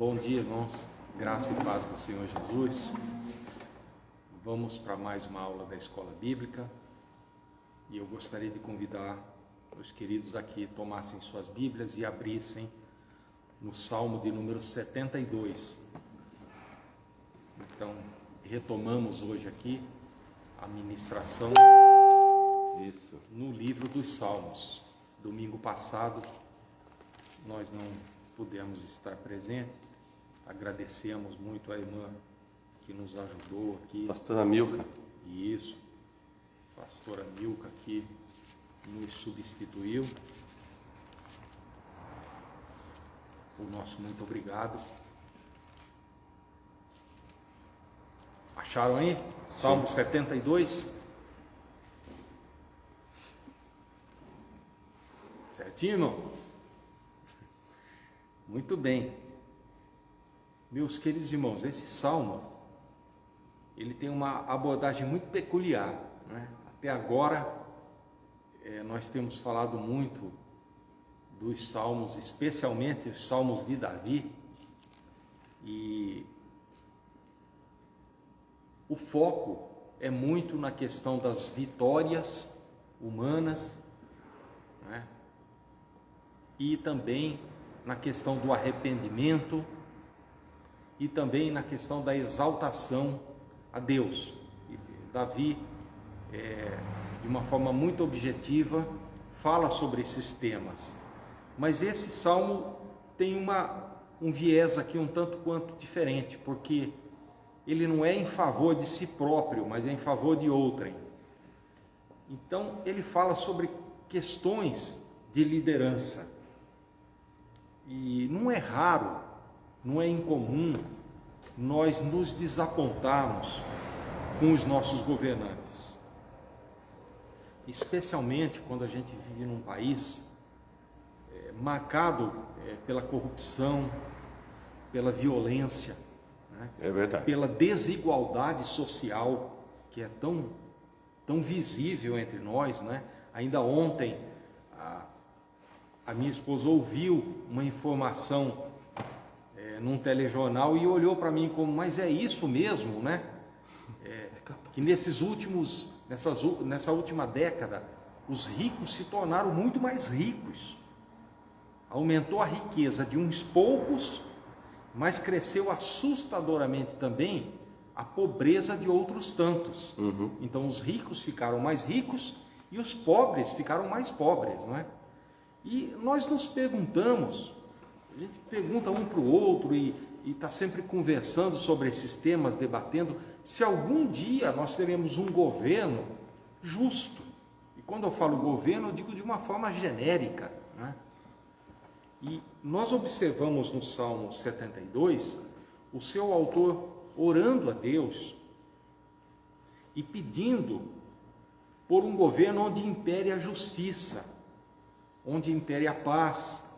Bom dia, irmãos. Graça e paz do Senhor Jesus. Vamos para mais uma aula da Escola Bíblica e eu gostaria de convidar os queridos aqui tomassem suas Bíblias e abrissem no Salmo de número 72. Então, retomamos hoje aqui a ministração no livro dos Salmos. Domingo passado nós não pudemos estar presentes. Agradecemos muito a irmã que nos ajudou aqui. Pastora Milka. Isso, pastora Milka que nos substituiu. O nosso muito obrigado. Acharam aí? Salmo 72. Certinho, irmão? Muito bem. Meus queridos irmãos, esse salmo, ele tem uma abordagem muito peculiar, né? Até agora, nós temos falado muito dos salmos, especialmente os salmos de Davi, e o foco é muito na questão das vitórias humanas, né? E também na questão do arrependimento e também na questão da exaltação a Deus. E Davi, de uma forma muito objetiva, fala sobre esses temas. Mas esse salmo tem um viés aqui um tanto quanto diferente, porque ele não é em favor de si próprio, mas é em favor de outrem. Então, ele fala sobre questões de liderança. E não é raro, não é incomum nós nos desapontarmos com os nossos governantes. Especialmente quando a gente vive num país marcado pela corrupção, pela violência, né? É verdade. Pela desigualdade social que é tão visível entre nós, né? Ainda ontem a minha esposa ouviu uma informação num telejornal e olhou para mim como, mas é isso mesmo, né? Que nessa última década, os ricos se tornaram muito mais ricos. Aumentou a riqueza de uns poucos, mas cresceu assustadoramente também a pobreza de outros tantos. Uhum. Então os ricos ficaram mais ricos e os pobres ficaram mais pobres, não é? E nós nos perguntamos, a gente pergunta um para o outro e está sempre conversando sobre esses temas, debatendo, se algum dia nós teremos um governo justo. E quando eu falo governo, eu digo de uma forma genérica, né? E nós observamos no Salmo 72, o seu autor orando a Deus e pedindo por um governo onde impere a justiça, onde impere a paz,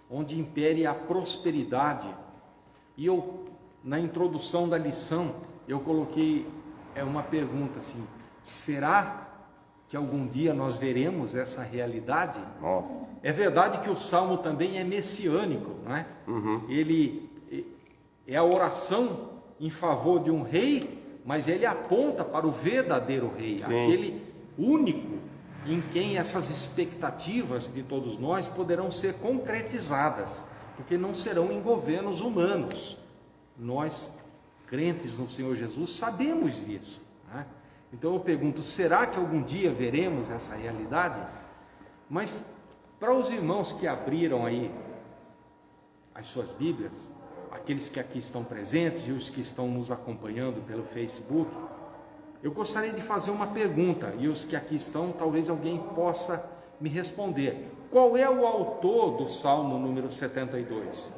onde impere a prosperidade. E eu, na introdução da lição, eu coloquei uma pergunta assim: será que algum dia nós veremos essa realidade? Nossa. É verdade que o Salmo também é messiânico, não é? Uhum. Ele é a oração em favor de um rei, mas ele aponta para o verdadeiro rei, Sim. aquele único em quem essas expectativas de todos nós poderão ser concretizadas, porque não serão em governos humanos. Nós, crentes no Senhor Jesus, sabemos disso, né? Então eu pergunto, será que algum dia veremos essa realidade? Mas para os irmãos que abriram aí as suas Bíblias, aqueles que aqui estão presentes e os que estão nos acompanhando pelo Facebook, eu gostaria de fazer uma pergunta, e os que aqui estão, talvez alguém possa me responder. Qual é o autor do Salmo número 72?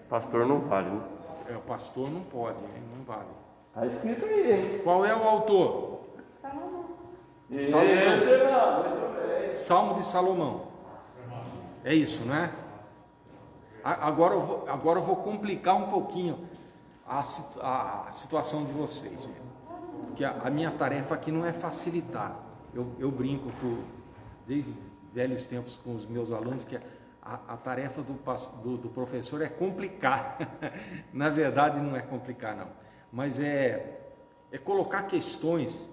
Pastor não vale, né? O pastor não pode, não vale. Está escrito aí, hein? Qual é o autor? Salomão. Salmo de Salomão. É isso, né? Agora eu vou complicar um pouquinho a situação de vocês, porque a minha tarefa aqui não é facilitar. Eu brinco desde velhos tempos com os meus alunos que a tarefa do professor é complicar. Na verdade, não é complicar, não. Mas é colocar questões,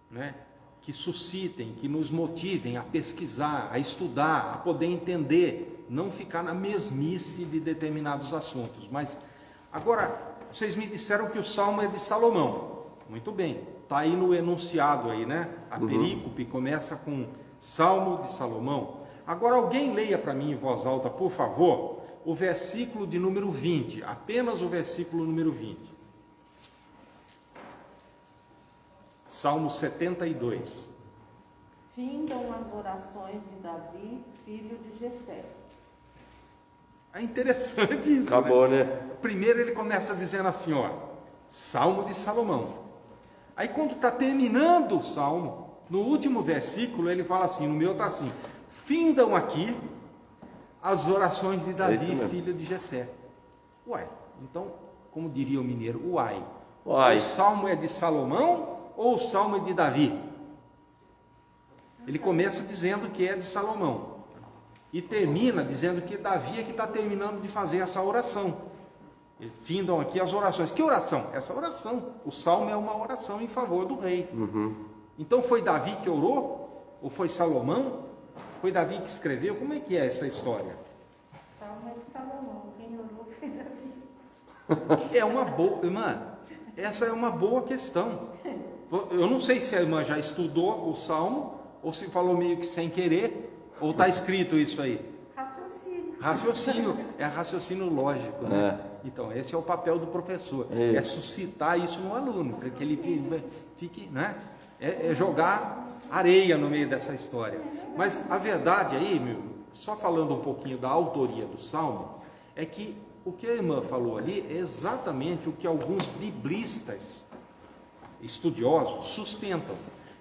né, que suscitem, que nos motivem a pesquisar, a estudar, a poder entender, não ficar na mesmice de determinados assuntos. Mas, agora, vocês me disseram que o Salmo é de Salomão. Muito bem, está aí no enunciado aí, né? A perícope começa com Salmo de Salomão. Agora, alguém leia para mim em voz alta, por favor, o versículo de número 20, apenas o versículo número 20. Salmo 72. Findam as orações de Davi, filho de Jessé. É interessante isso. Acabou, né? Primeiro ele começa dizendo assim, ó, Salmo de Salomão. Aí quando está terminando o Salmo, no último versículo ele fala assim, no meu está assim, findam aqui as orações de Davi, filho de Jessé. Uai, então, como diria o mineiro, uai. O Salmo é de Salomão ou o Salmo é de Davi? Ele começa dizendo que é de Salomão e termina dizendo que Davi é que está terminando de fazer essa oração. Eles findam aqui as orações. Que oração? Essa oração. O Salmo é uma oração em favor do rei. Então foi Davi que orou? Ou foi Salomão? Foi Davi que escreveu? Como é que é essa história? Salmo é de Salomão, quem orou foi Davi. É uma boa, irmã, essa é uma boa questão. Eu não sei se a irmã já estudou o Salmo, ou se falou meio que sem querer, ou está escrito isso aí. Raciocínio, é raciocínio lógico, né? Então, esse é o papel do professor, é suscitar isso no aluno, para que ele fique, né? É jogar areia no meio dessa história. Mas a verdade aí, só falando um pouquinho da autoria do Salmo, é que o que a irmã falou ali é exatamente o que alguns biblistas estudiosos sustentam,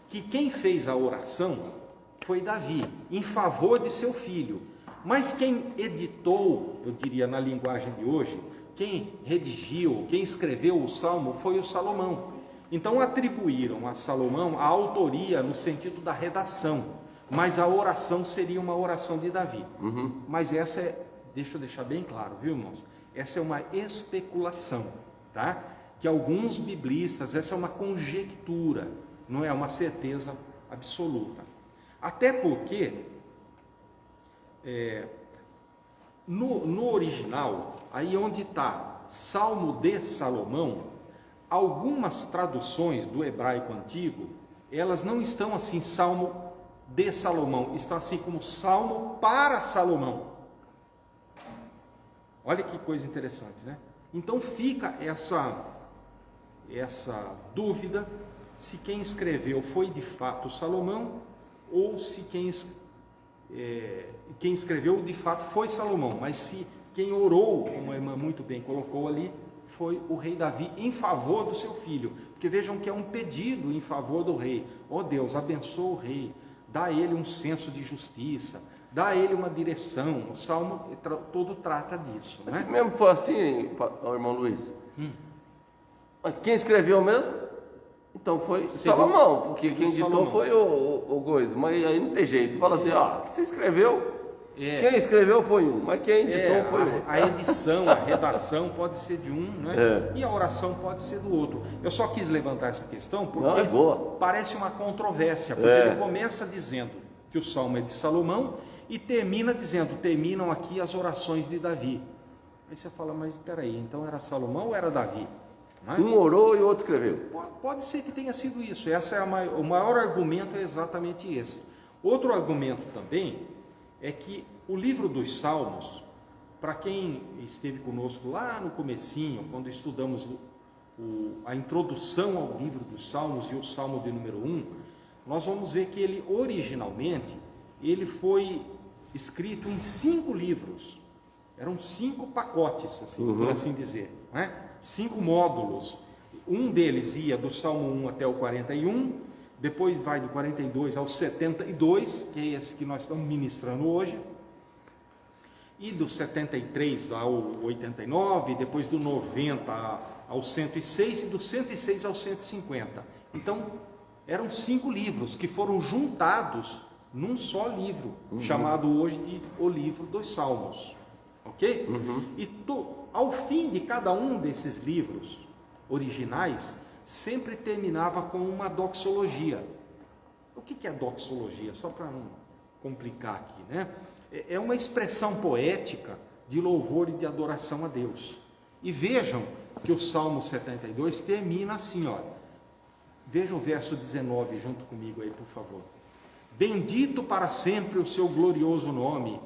que quem fez a oração foi Davi, em favor de seu filho. Mas quem editou, eu diria na linguagem de hoje, quem redigiu, quem escreveu o Salmo foi o Salomão. Então atribuíram a Salomão a autoria no sentido da redação, mas a oração seria uma oração de Davi. Mas essa é, deixa eu deixar bem claro, viu, irmãos? Essa é uma especulação, tá? Que alguns biblistas, essa é uma conjectura, não é uma certeza absoluta. Até porque, no original, aí onde está Salmo de Salomão, algumas traduções do hebraico antigo, elas não estão assim, Salmo de Salomão, estão assim como Salmo para Salomão. Olha que coisa interessante, né? Então fica essa dúvida se quem escreveu foi de fato Salomão ou se quem escreveu de fato foi Salomão, mas se quem orou, como a irmã muito bem colocou ali, foi o rei Davi em favor do seu filho, porque vejam que é um pedido em favor do rei. Ó Deus, abençoa o rei, dá a ele um senso de justiça, dá a ele uma direção. O Salmo todo trata disso, né? Se mesmo for assim, irmão Luiz, quem escreveu mesmo? Então foi Salomão, porque quem editou Salomão. Foi o Goiás, mas aí não tem jeito. Fala assim, que você escreveu, quem escreveu foi um, mas quem editou foi outro. A edição, a redação pode ser de um, né? E a oração pode ser do outro. Eu só quis levantar essa questão porque parece uma controvérsia, porque ele começa dizendo que o Salmo é de Salomão e termina dizendo, terminam aqui as orações de Davi. Aí você fala, mas espera aí, então era Salomão ou era Davi? Um orou e o outro escreveu. Pode ser que tenha sido isso. O maior argumento é exatamente esse. Outro argumento também é que o livro dos Salmos, para quem esteve conosco lá no comecinho, quando estudamos a introdução ao livro dos Salmos e o Salmo de número 1, nós vamos ver que ele originalmente ele foi escrito em 5 livros. Eram 5 pacotes, assim, por assim dizer, né? 5 módulos. Um deles ia do Salmo 1 até o 41, depois vai do 42 ao 72, que é esse que nós estamos ministrando hoje, e do 73 ao 89, depois do 90 ao 106 e do 106 ao 150. Então, eram 5 livros que foram juntados num só livro, chamado hoje de o livro dos Salmos, ok? E ao fim de cada um desses livros originais, sempre terminava com uma doxologia. O que é doxologia? Só para não complicar aqui, né? É uma expressão poética de louvor e de adoração a Deus. E vejam que o Salmo 72 termina assim, ó. Veja o verso 19 junto comigo aí, por favor. Bendito para sempre o seu glorioso nome,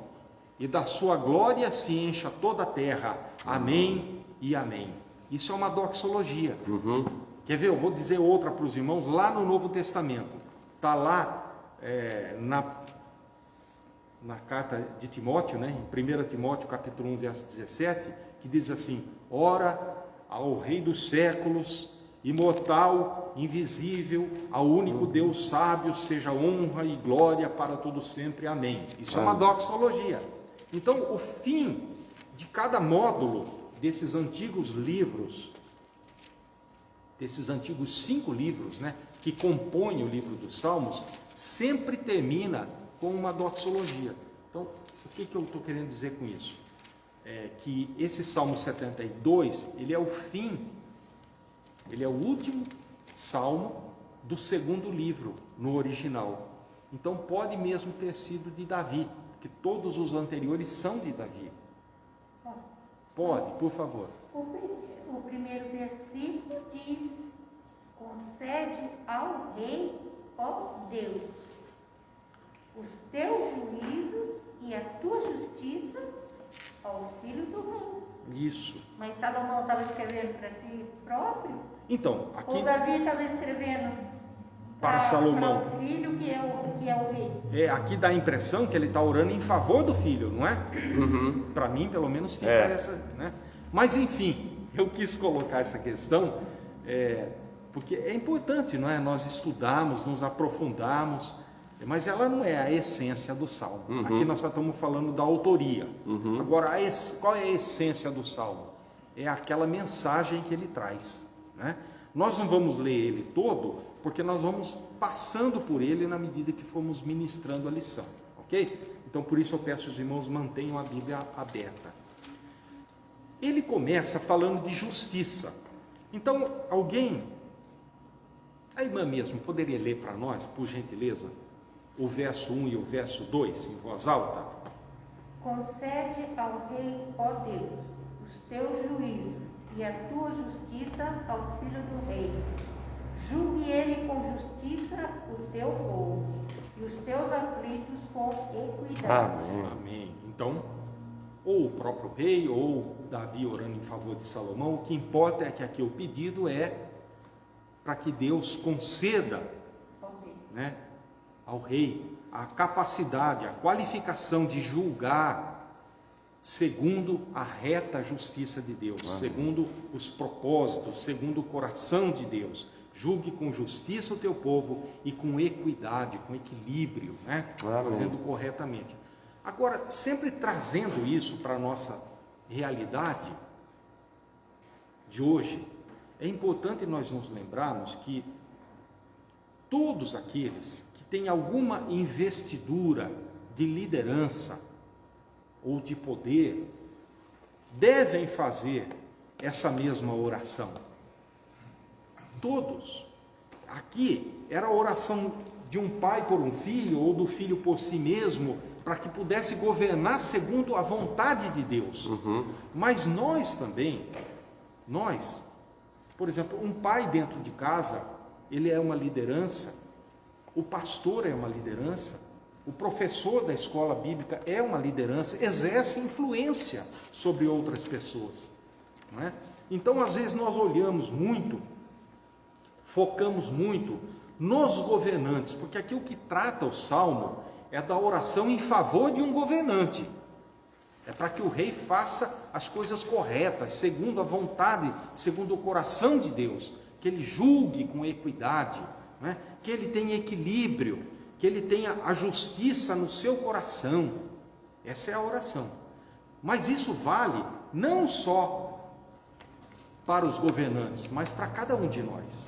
e da sua glória se encha toda a terra. Amém e amém. Isso é uma doxologia. Quer ver? Eu vou dizer outra para os irmãos lá no Novo Testamento. Está lá na carta de Timóteo, né? Em 1 Timóteo capítulo 1, verso 17, que diz assim: ora ao Rei dos séculos, imortal, invisível, ao único Deus sábio, seja honra e glória para todo sempre. Amém. Isso é uma doxologia. Então, o fim de cada módulo desses antigos livros, desses antigos 5 livros, né, que compõem o livro dos Salmos, sempre termina com uma doxologia. Então, o que eu estou querendo dizer com isso? É que esse Salmo 72, ele é o fim, ele é o último salmo do segundo livro, no original. Então, pode mesmo ter sido de Davi, porque todos os anteriores são de Davi. Pode, por favor. O primeiro versículo diz: concede ao rei, ó Deus, os teus juízos e a tua justiça ao filho do rei. Isso. Mas Salomão estava escrevendo para si próprio? Então, aqui Ou Davi estava escrevendo para Salomão. Para o filho que é o rei? Aqui dá a impressão que ele está orando em favor do filho, não é? Para mim, pelo menos, fica essa, né? Mas, enfim, eu quis colocar essa questão, porque é importante, não é? Nós estudarmos, nos aprofundarmos, mas ela não é a essência do Salmo. Aqui nós só estamos falando da autoria. Agora, qual é a essência do Salmo? É aquela mensagem que ele traz, né? Nós não vamos ler ele todo, porque nós vamos passando por ele na medida que formos ministrando a lição, ok? Então, por isso eu peço aos irmãos, mantenham a Bíblia aberta. Ele começa falando de justiça. Então, a irmã mesmo, poderia ler para nós, por gentileza, o verso 1 e o verso 2, em voz alta? Concede ao rei, ó Deus, os teus juízos e a tua justiça ao filho do rei. Julgue ele com justiça o teu povo e os teus aflitos com equidade. Amém. Então, ou o próprio rei, ou Davi orando em favor de Salomão, o que importa é que aqui o pedido é para que Deus conceda, né, ao rei a capacidade, a qualificação de julgar segundo a reta justiça de Deus, segundo os propósitos, segundo o coração de Deus. Julgue com justiça o teu povo e com equidade, com equilíbrio, né? Fazendo corretamente. Agora, sempre trazendo isso para a nossa realidade de hoje, é importante nós nos lembrarmos que todos aqueles que têm alguma investidura de liderança ou de poder, devem fazer essa mesma oração. Todos. Aqui era a oração de um pai por um filho, ou do filho por si mesmo, para que pudesse governar segundo a vontade de Deus. Mas nós também, por exemplo, um pai dentro de casa, ele é uma liderança, o pastor é uma liderança, o professor da escola bíblica é uma liderança, exerce influência sobre outras pessoas, não é? Então, às vezes, nós olhamos muito, focamos muito nos governantes, porque aqui o que trata o Salmo é da oração em favor de um governante. É para que o rei faça as coisas corretas, segundo a vontade, segundo o coração de Deus, que ele julgue com equidade, não é? Que ele tenha equilíbrio, que ele tenha a justiça no seu coração. Essa é a oração. Mas isso vale não só para os governantes, mas para cada um de nós.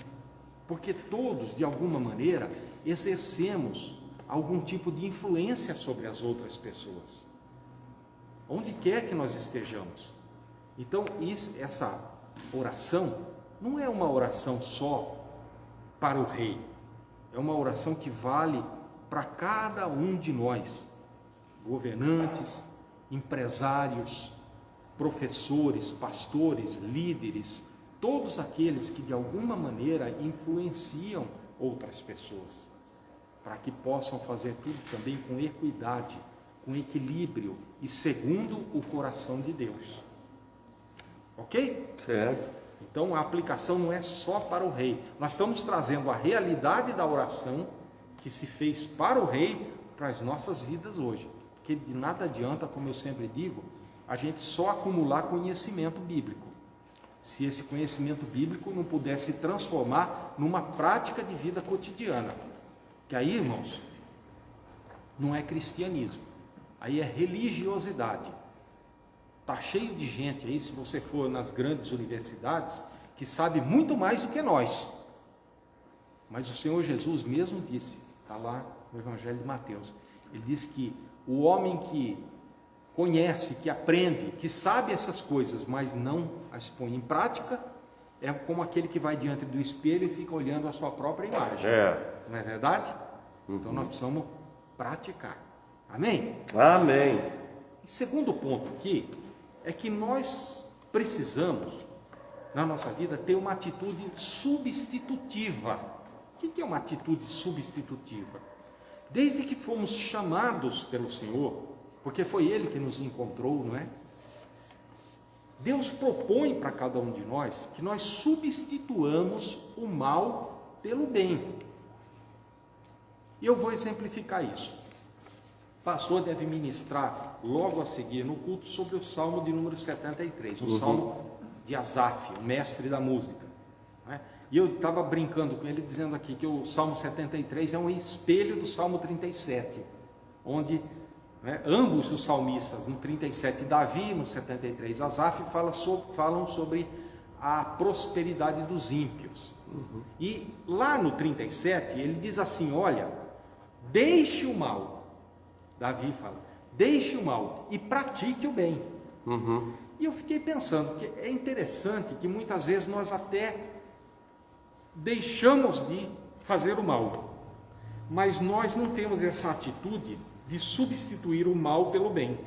Porque todos, de alguma maneira, exercemos algum tipo de influência sobre as outras pessoas, onde quer que nós estejamos. Então, essa oração não é uma oração só para o rei, é uma oração que vale para cada um de nós, governantes, empresários, professores, pastores, líderes, todos aqueles que de alguma maneira influenciam outras pessoas, para que possam fazer tudo também com equidade, com equilíbrio e segundo o coração de Deus. Ok? Certo. Então a aplicação não é só para o rei. Nós estamos trazendo a realidade da oração que se fez para o rei para as nossas vidas hoje. Porque de nada adianta, como eu sempre digo, a gente só acumular conhecimento bíblico, se esse conhecimento bíblico não puder se transformar numa prática de vida cotidiana. Que aí, irmãos, não é cristianismo, aí é religiosidade. Está cheio de gente aí, se você for nas grandes universidades, que sabe muito mais do que nós. Mas o Senhor Jesus mesmo disse, está lá no Evangelho de Mateus, ele disse que o homem que conhece, que aprende, que sabe essas coisas, mas não as põe em prática, é como aquele que vai diante do espelho e fica olhando a sua própria imagem. Não é verdade? Então nós precisamos praticar. Amém? Amém. E segundo ponto aqui, é que nós precisamos, na nossa vida, ter uma atitude substitutiva. O que é uma atitude substitutiva? Desde que fomos chamados pelo Senhor, porque foi Ele que nos encontrou, não é? Deus propõe para cada um de nós que nós substituamos o mal pelo bem. E eu vou exemplificar isso. O pastor deve ministrar logo a seguir no culto sobre o Salmo de número 73, um salmo de Asaf, o mestre da música. Não é? E eu estava brincando com ele, dizendo aqui que o Salmo 73 é um espelho do Salmo 37, onde ambos os salmistas, no 37 Davi e no 73 Asaf, falam sobre a prosperidade dos ímpios. E lá no 37 ele diz assim, olha, deixe o mal, Davi fala, deixe o mal e pratique o bem. E eu fiquei pensando que é interessante que muitas vezes nós até deixamos de fazer o mal, mas nós não temos essa atitude de substituir o mal pelo bem.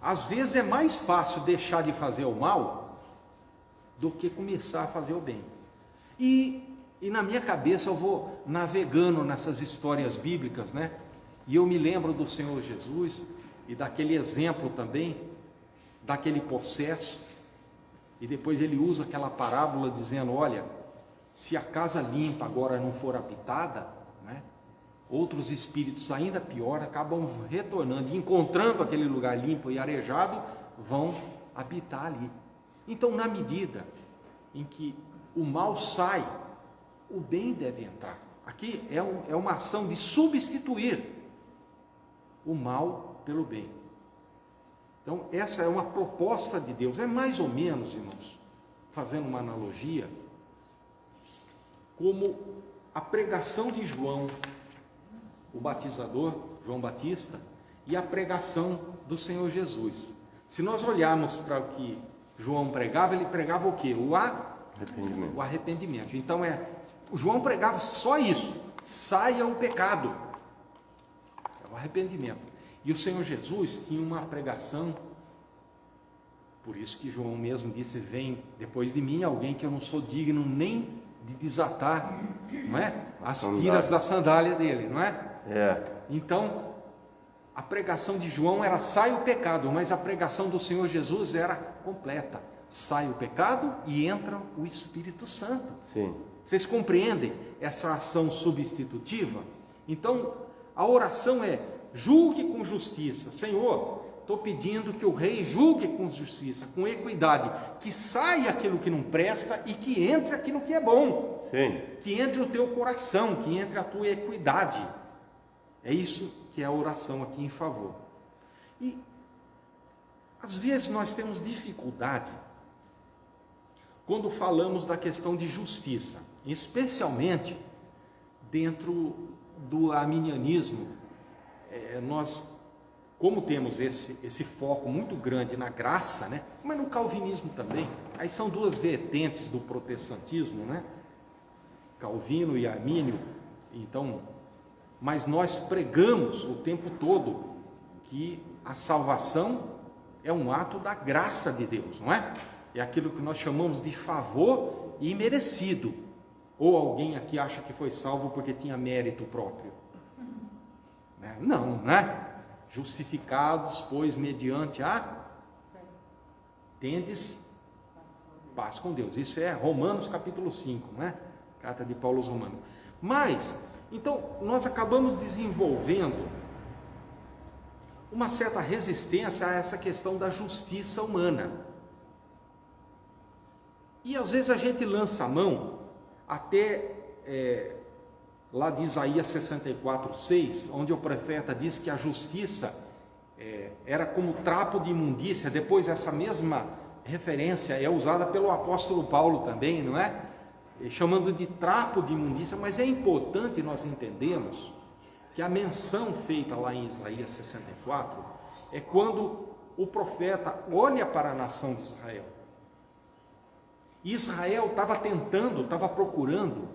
Às vezes é mais fácil deixar de fazer o mal do que começar a fazer o bem. E na minha cabeça eu vou navegando nessas histórias bíblicas, né? E eu me lembro do Senhor Jesus e daquele exemplo também, daquele possesso. E depois ele usa aquela parábola dizendo, olha, se a casa limpa agora não for habitada, né, outros espíritos ainda pior acabam retornando, encontrando aquele lugar limpo e arejado, vão habitar ali. Então, na medida em que o mal sai, o bem deve entrar. Aqui é uma ação de substituir o mal pelo bem. Então, essa é uma proposta de Deus. É mais ou menos, irmãos, fazendo uma analogia, como a pregação de João, o batizador, João Batista, e a pregação do Senhor Jesus. Se nós olharmos para o que João pregava, ele pregava o quê? O arrependimento. Então, o João pregava só isso, saia o pecado, é o arrependimento. E o Senhor Jesus tinha uma pregação, por isso que João mesmo disse, vem depois de mim alguém que eu não sou digno nem de desatar, não é? As tiras da sandália dele, não é? Então, a pregação de João era sai o pecado, mas a pregação do Senhor Jesus era completa. Sai o pecado e entra o Espírito Santo. Sim. Vocês compreendem essa ação substitutiva? Então, a oração é, julgue com justiça. Senhor, estou pedindo que o rei julgue com justiça, com equidade, que saia aquilo que não presta e que entre aquilo que é bom. Sim. Que entre o teu coração, que entre a tua equidade. É isso que é a oração aqui em favor. E, às vezes, nós temos dificuldade quando falamos da questão de justiça, especialmente dentro do arminianismo, nós, como temos esse foco muito grande na graça, né? Mas no calvinismo também, aí são duas vertentes do protestantismo, né? Calvino e Armínio. Então, mas nós pregamos o tempo todo que a salvação é um ato da graça de Deus, não é? É aquilo que nós chamamos de favor imerecido. Ou alguém aqui acha que foi salvo porque tinha mérito próprio? Não, né? Justificados, pois, mediante a tendes paz com Deus. Isso é Romanos capítulo 5, né? Carta de Paulo aos Romanos. Mas, então, nós acabamos desenvolvendo uma certa resistência a essa questão da justiça humana. E às vezes a gente lança a mão até lá de Isaías 64:6, onde o profeta diz que a justiça era como trapo de imundícia. Depois essa mesma referência é usada pelo apóstolo Paulo também, não é? Chamando de trapo de imundícia, mas é importante nós entendermos que a menção feita lá em Isaías 64 é quando o profeta olha para a nação de Israel. E Israel estava procurando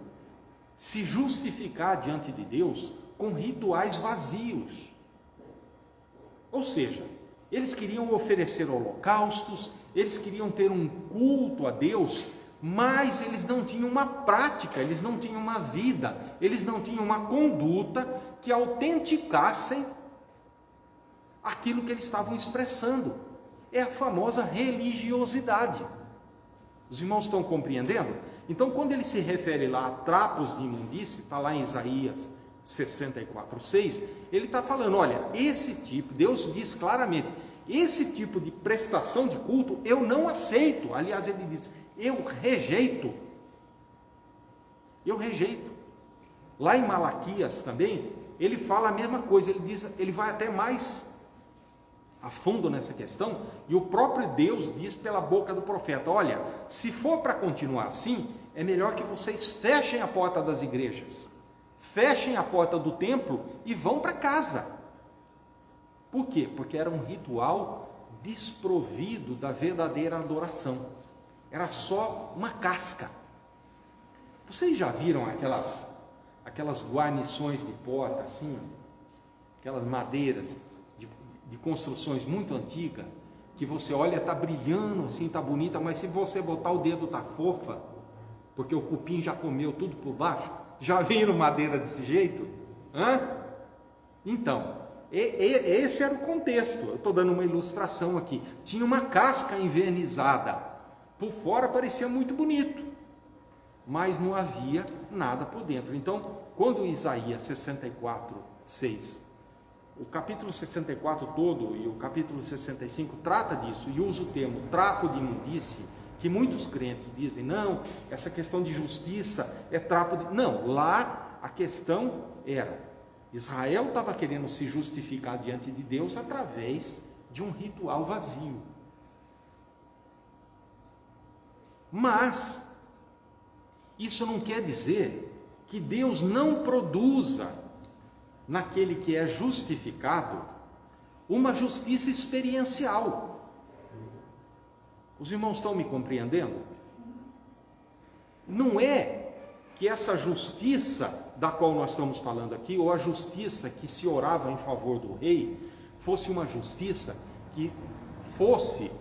se justificar diante de Deus com rituais vazios. Ou seja, eles queriam oferecer holocaustos, eles queriam ter um culto a Deus, mas eles não tinham uma prática, eles não tinham uma vida, eles não tinham uma conduta que autenticassem aquilo que eles estavam expressando. É a famosa religiosidade. Os irmãos estão compreendendo? Então, quando ele se refere lá a trapos de imundície, está lá em Isaías 64:6, ele está falando, olha, esse tipo, Deus diz claramente, esse tipo de prestação de culto eu não aceito. Aliás, ele diz, eu rejeito. Eu rejeito. Lá em Malaquias também, ele fala a mesma coisa, ele diz, ele vai até mais a fundo nessa questão, e o próprio Deus diz pela boca do profeta, olha, se for para continuar assim, é melhor que vocês fechem a porta das igrejas, fechem a porta do templo e vão para casa. Por quê? Porque era um ritual desprovido da verdadeira adoração, era só uma casca. Vocês já viram aquelas guarnições de porta assim, aquelas madeiras de construções muito antigas, que você olha, está brilhando assim, está bonita, mas se você botar o dedo está fofa, porque o cupim já comeu tudo por baixo. Já viram madeira desse jeito? Então, esse era o contexto. Eu estou dando uma ilustração aqui. Tinha uma casca envernizada, por fora parecia muito bonito, mas não havia nada por dentro. Então, quando Isaías 64:6, o capítulo 64 todo e o capítulo 65 trata disso e usa o termo trapo de imundície, que muitos crentes dizem, não, essa questão de justiça é trapo de... Não, lá a questão era, Israel estava querendo se justificar diante de Deus através de um ritual vazio. Mas isso não quer dizer que Deus não produza naquele que é justificado uma justiça experiencial. Os irmãos estão me compreendendo? Não é que essa justiça da qual nós estamos falando aqui, ou a justiça que se orava em favor do rei, fosse uma justiça que fosse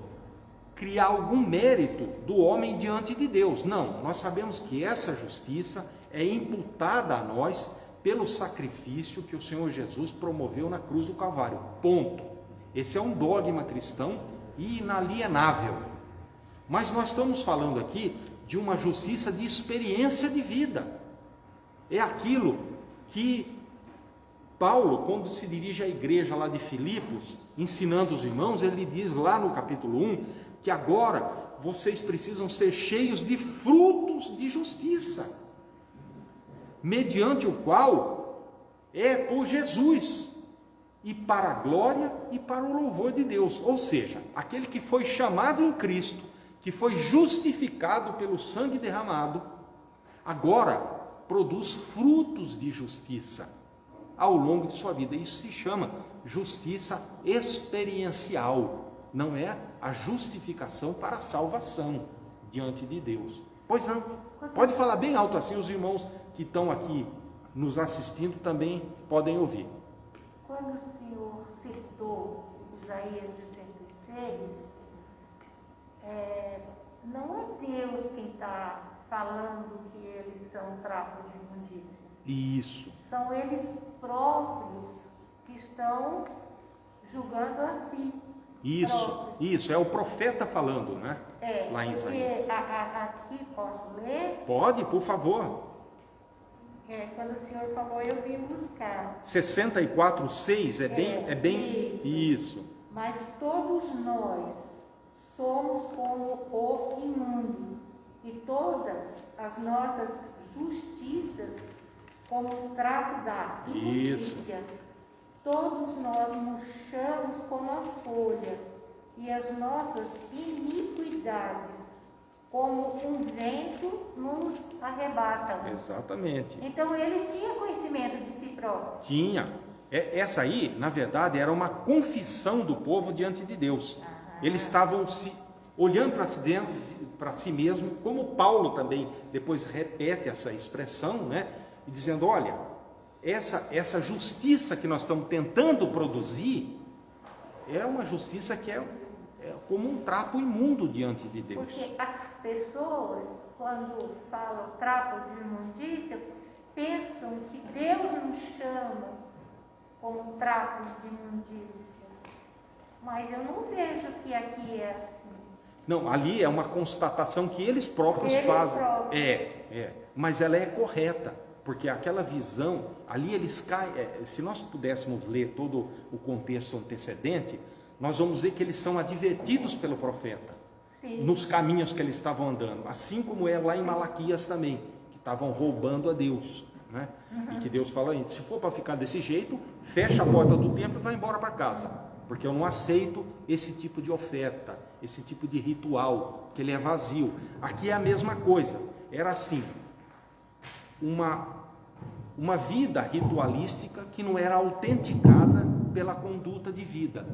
criar algum mérito do homem diante de Deus. Não, nós sabemos que essa justiça é imputada a nós pelo sacrifício que o Senhor Jesus promoveu na cruz do Calvário. Ponto. Esse é um dogma cristão inalienável. Mas nós estamos falando aqui de uma justiça de experiência de vida. É aquilo que Paulo, quando se dirige à igreja lá de Filipos, ensinando os irmãos, ele diz lá no capítulo 1, que agora vocês precisam ser cheios de frutos de justiça, mediante o qual é por Jesus, e para a glória e para o louvor de Deus. Ou seja, aquele que foi chamado em Cristo, que foi justificado pelo sangue derramado, agora produz frutos de justiça ao longo de sua vida. Isso se chama justiça experiencial, não é a justificação para a salvação diante de Deus. Pois não, pode falar bem alto assim, os irmãos que estão aqui nos assistindo também podem ouvir. Quando o Senhor citou Isaías 66, não é Deus quem está falando que eles são trapos de imundícia. Isso. São eles próprios que estão julgando a si. Isso, é o profeta falando, né? Lá em Isaías. Aqui posso ler? Pode, por favor. Quando o Senhor falou, eu vim buscar. 64:6 é bem isso. Mas todos nós somos como o imundo, e todas as nossas justiças como um trapo da imundícia. Todos nós murchamos como a folha, e as nossas iniquidades como um vento nos arrebatam. Exatamente. Então eles tinham conhecimento de si próprios. Tinha. Essa aí, na verdade, era uma confissão do povo diante de Deus. Eles estavam olhando para si mesmo, como Paulo também depois repete essa expressão, né? E dizendo, olha, essa justiça que nós estamos tentando produzir é uma justiça que é como um trapo imundo diante de Deus. Porque as pessoas, quando falam trapo de imundícia, pensam que Deus nos chama como trapos de imundícia. Mas eu não vejo que aqui é assim. Não, ali é uma constatação que eles próprios fazem. Mas ela é correta, porque aquela visão, ali eles caem. Se nós pudéssemos ler todo o contexto antecedente, nós vamos ver que eles são advertidos pelo profeta. Sim. Nos caminhos que eles estavam andando, assim como é lá em Malaquias também, que estavam roubando a Deus, né? E que Deus fala, se for para ficar desse jeito, fecha a porta do templo e vai embora para casa, porque eu não aceito esse tipo de oferta, esse tipo de ritual, que ele é vazio. Aqui é a mesma coisa, era assim, uma vida ritualística que não era autenticada pela conduta de vida.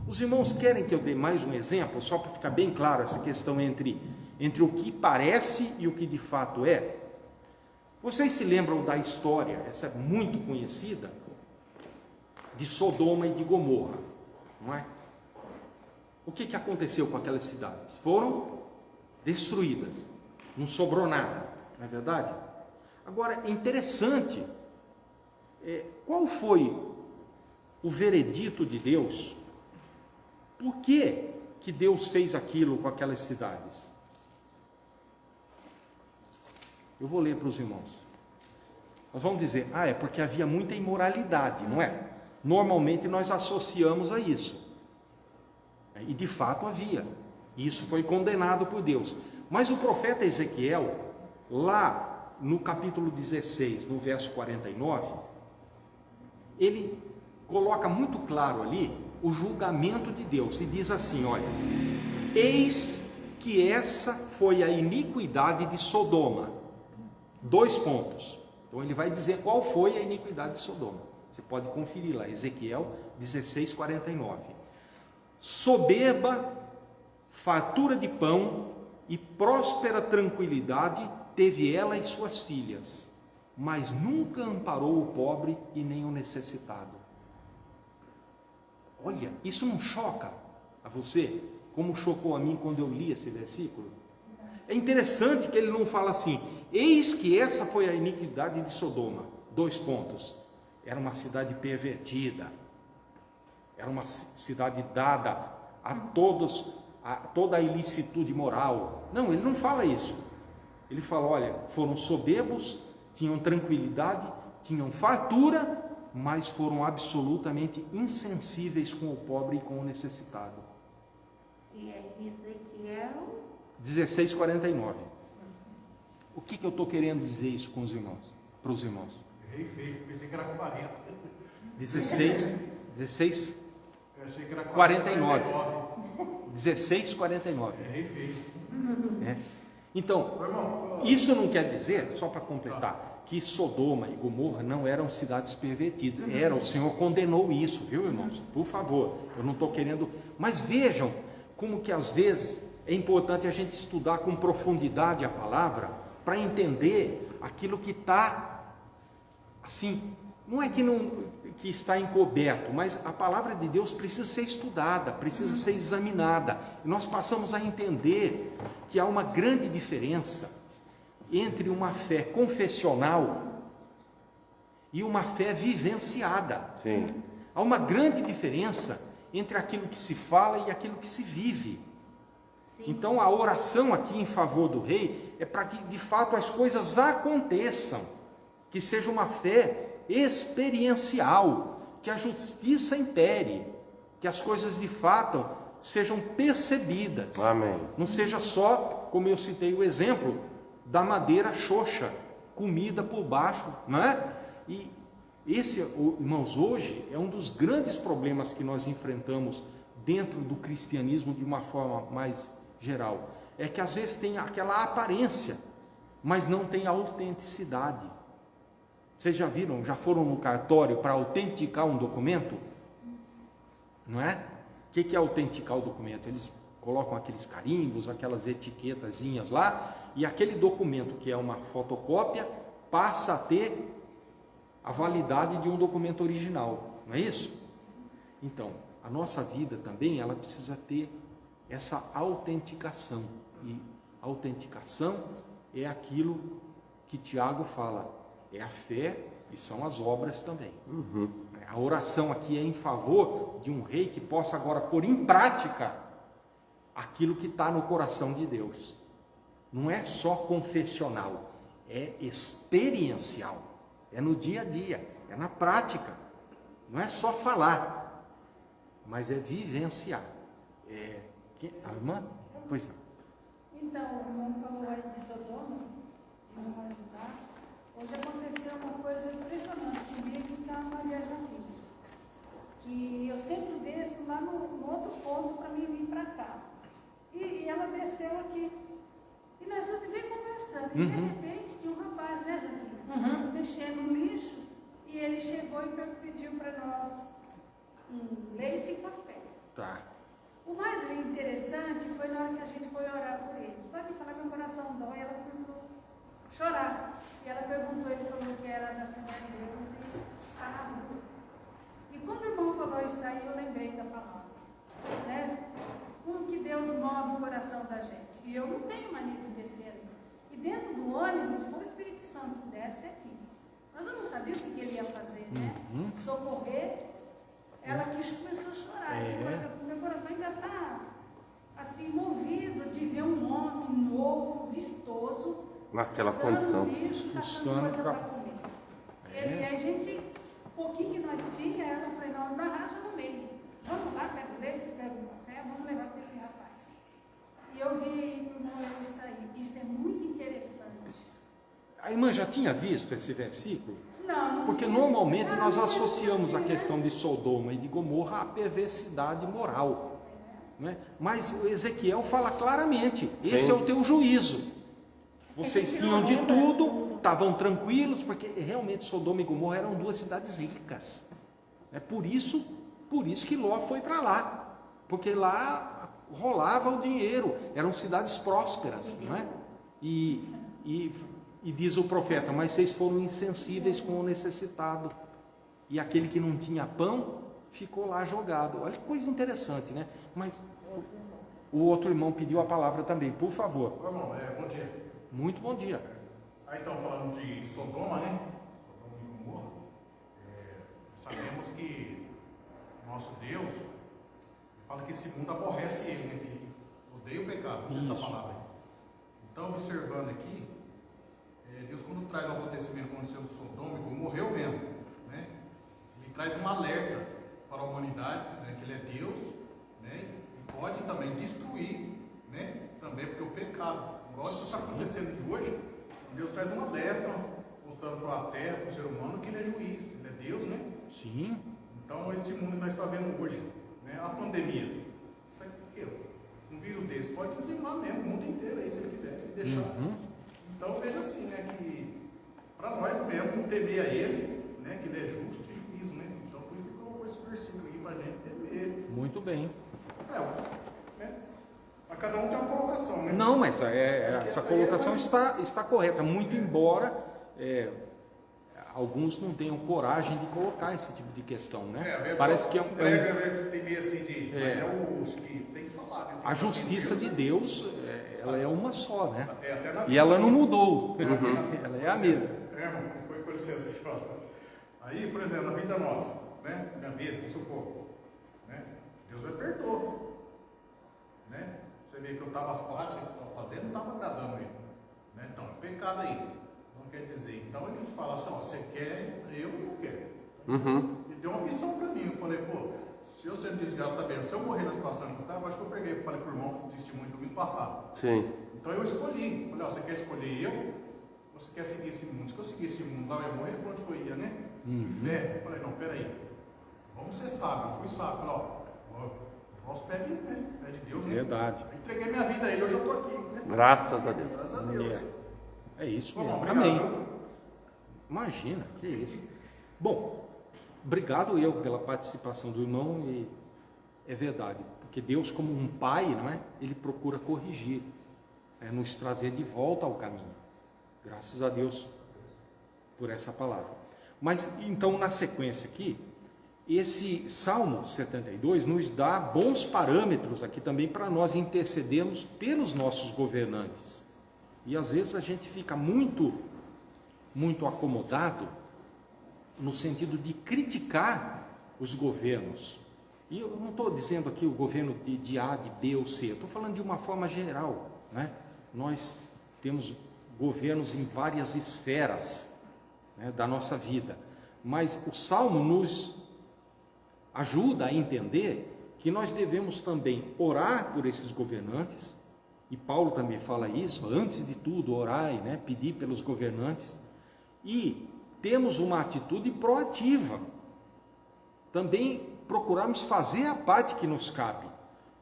Os irmãos querem que eu dê mais um exemplo, só para ficar bem claro essa questão entre o que parece e o que de fato é? Vocês se lembram da história, essa é muito conhecida, de Sodoma e de Gomorra, não é? O que aconteceu com aquelas cidades? Foram destruídas, não sobrou nada, não é verdade? Agora, é interessante, qual foi o veredito de Deus? Por que Deus fez aquilo com aquelas cidades? Eu vou ler para os irmãos. Nós vamos dizer, é porque havia muita imoralidade, não é? Normalmente nós associamos a isso. E de fato havia. E isso foi condenado por Deus. Mas o profeta Ezequiel, lá no capítulo 16, no verso 49, ele coloca muito claro ali o julgamento de Deus e diz assim, olha, eis que essa foi a iniquidade de Sodoma. 2 pontos. Então ele vai dizer qual foi a iniquidade de Sodoma. Você pode conferir lá, Ezequiel 16:49. Soberba, fartura de pão e próspera tranquilidade teve ela e suas filhas, mas nunca amparou o pobre e nem o necessitado. Olha, isso não choca a você, como chocou a mim quando eu li esse versículo? É interessante que ele não fala assim, eis que essa foi a iniquidade de Sodoma. 2 pontos. Era uma cidade pervertida, era uma cidade dada a toda a ilicitude moral. Não, ele não fala isso. Ele fala, olha, foram soberbos, tinham tranquilidade, tinham fartura, mas foram absolutamente insensíveis com o pobre e com o necessitado. E Ezequiel 16:49. O que eu estou querendo dizer isso com os irmãos? Para os irmãos? Errei feio, pensei que era com 40. 16, Eu achei que era 49. 16:49. Errei feio. Então, isso não quer dizer, só para completar, que Sodoma e Gomorra não eram cidades pervertidas. O Senhor condenou isso, viu, irmãos? Por favor, eu não estou querendo... Mas vejam como que às vezes é importante a gente estudar com profundidade a palavra para entender aquilo que está, assim, não é que, que está encoberto, mas a palavra de Deus precisa ser estudada, precisa ser examinada. E nós passamos a entender que há uma grande diferença entre uma fé confessional e uma fé vivenciada. Sim. Há uma grande diferença entre aquilo que se fala e aquilo que se vive. Sim. Então a oração aqui em favor do rei é para que de fato as coisas aconteçam, que seja uma fé experiencial, que a justiça impere, que as coisas de fato sejam percebidas. Amém. Não seja só, como eu citei o exemplo, da madeira xoxa, comida por baixo, não é? E esse, irmãos, hoje é um dos grandes problemas que nós enfrentamos dentro do cristianismo de uma forma mais geral. É que às vezes tem aquela aparência, mas não tem a autenticidade. Vocês já viram, já foram no cartório para autenticar um documento? Não é? O que é autenticar o documento? Eles colocam aqueles carimbos, aquelas etiquetazinhas lá, e aquele documento que é uma fotocópia passa a ter a validade de um documento original, não é isso? Então, a nossa vida também, ela precisa ter essa autenticação, e a autenticação é aquilo que Tiago fala, é a fé e são as obras também. A oração aqui é em favor de um rei que possa agora pôr em prática aquilo que está no coração de Deus. Não é só confessional, é experiencial, é no dia a dia, é na prática. Não é só falar, mas é vivenciar. A irmã? Pois não. Então, o irmão falou aí de Sodoma, de moralizar. Hoje aconteceu uma coisa impressionante comigo e com a Maria Joaquim. Que eu sempre desço lá no outro ponto para mim vir para cá. E ela desceu aqui. E nós tudo vem conversando. E de repente tinha um rapaz, né, Joaquim? Mexendo no lixo. E ele chegou e pediu para nós um leite e café. Tá. O mais interessante foi na hora que a gente foi orar por ele. Só que falar que meu coração dói, ela começou a chorar. E ela perguntou, ele falou que era da Assembleia de Deus e está na rua. E quando o irmão falou isso aí, eu lembrei da palavra. Né? Como que Deus move o coração da gente. E eu não tenho mania de descer ali. E dentro do ônibus, se for o Espírito Santo desce aqui. Nós não sabíamos o que ele ia fazer, né? Socorrer. Ela quis começou a chorar. Meu coração ainda está assim, movido de ver um homem novo, vistoso, naquela condição, lixo, caçando coisa para comer. E a gente, um pouquinho que nós tínhamos, ela falou, não, na racha no meio. Vamos lá, pega o leite, pega o café, vamos levar para esse rapaz. E eu vi isso aí. Isso é muito interessante. A irmã já tinha visto esse versículo? Não, porque normalmente nós associamos a questão de Sodoma e de Gomorra à perversidade moral, né? Mas Ezequiel fala claramente, esse é o teu juízo. Vocês tinham de tudo, estavam tranquilos, porque realmente Sodoma e Gomorra eram duas cidades ricas. É por isso que Ló foi para lá, porque lá rolava o dinheiro, eram cidades prósperas, não é? E diz o profeta, mas vocês foram insensíveis com o necessitado. E aquele que não tinha pão, ficou lá jogado. Olha que coisa interessante, né? Mas o outro irmão pediu a palavra também, por favor. Irmão, bom dia. Muito bom dia. Aí estão falando de Sodoma, né? Sodoma e Gomorra. Sabemos que nosso Deus fala que esse mundo aborrece ele, né? Que odeia o pecado, essa palavra. Então, observando aqui, Deus, quando traz o acontecimento que aconteceu com Sodoma e Gomorra, eu vendo, né? Ele traz um alerta para a humanidade, dizendo que ele é Deus, né? E pode também destruir, né? Também porque o pecado, igual isso está acontecendo hoje, Deus traz um alerta, mostrando para a terra, para o ser humano, que ele é juiz, ele é Deus, né? Sim. Então, este mundo que nós estamos vendo hoje, né? A pandemia, isso aqui, um vírus desse pode dizimar mesmo o mundo inteiro aí, se ele quiser, se deixar. Então veja assim, né, que para nós mesmo temer a Ele, né, que Ele é justo e juízo, né? Então, por isso que colocou esse versículo aí para a gente temer. Muito bem. Mas cada um tem uma colocação, né? Não, mas essa colocação está correta, muito embora alguns não tenham coragem de colocar esse tipo de questão, né? Parece que tem meio assim de... Mas os que tem que falar, né? A justiça de Deus, ela é uma só, né? Até na E ela não mudou. Uhum. Ela é a mesma. Irmão, com licença, fala. Aí, por exemplo, na vida nossa, né? Minha vida, vamos supor, né? Deus me perdoou, né? Você vê que eu estava as práticas que eu estava fazendo, não estava agradando ele, né? Então, é pecado aí. Não quer dizer. Então, ele fala assim, ó, você quer, eu não quero. Uhum. Ele deu uma missão para mim. Eu falei, pô, se eu sempre desgraçado saber, se eu morrer na situação que eu estava, acho que eu peguei, eu falei pro irmão, testemunho domingo passado. Sim. Então, eu escolhi. Falei, ó, você quer escolher eu? Você quer seguir esse mundo? Se eu seguir esse mundo lá, eu ia morrer, por onde que eu ia, né? Fé. Eu falei, não, peraí. Vamos ser sábios. Eu fui sábio. Falei, ó, nós pé de Deus, né? Verdade. Eu entreguei minha vida a Ele, hoje eu estou aqui, né? Graças a Deus. Graças a Deus. É isso Bom, mesmo. obrigado. Amém. Imagina, que isso. Bom, obrigado eu pela participação do irmão, e é verdade, porque Deus, como um pai, não é? Ele procura corrigir, nos trazer de volta ao caminho. Graças a Deus por essa palavra. Mas então, na sequência aqui, esse Salmo 72 nos dá bons parâmetros aqui também para nós intercedermos pelos nossos governantes. E às vezes a gente fica muito acomodado no sentido de criticar os governos. E eu não estou dizendo aqui o governo de A, de B ou C, eu estou falando de uma forma geral, né? Nós temos governos em várias esferas, né, da nossa vida, mas o Salmo nos ajuda a entender que nós devemos também orar por esses governantes, e Paulo também fala isso, antes de tudo orai, né, pedir pelos governantes, e temos uma atitude proativa, também procurarmos fazer a parte que nos cabe,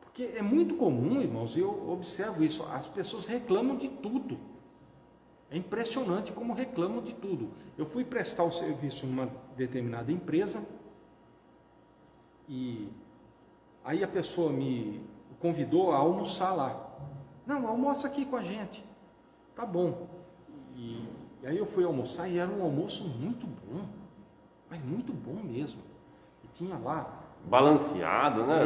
porque é muito comum, irmãos, eu observo isso, as pessoas reclamam de tudo. É impressionante como reclamam de tudo. Eu fui prestar o serviço numa determinada empresa e aí a pessoa me convidou a almoçar lá. Não, almoça aqui com a gente. Tá bom. E aí eu fui almoçar e era um almoço muito bom. Mas muito bom mesmo. E tinha lá... Balanceado, né?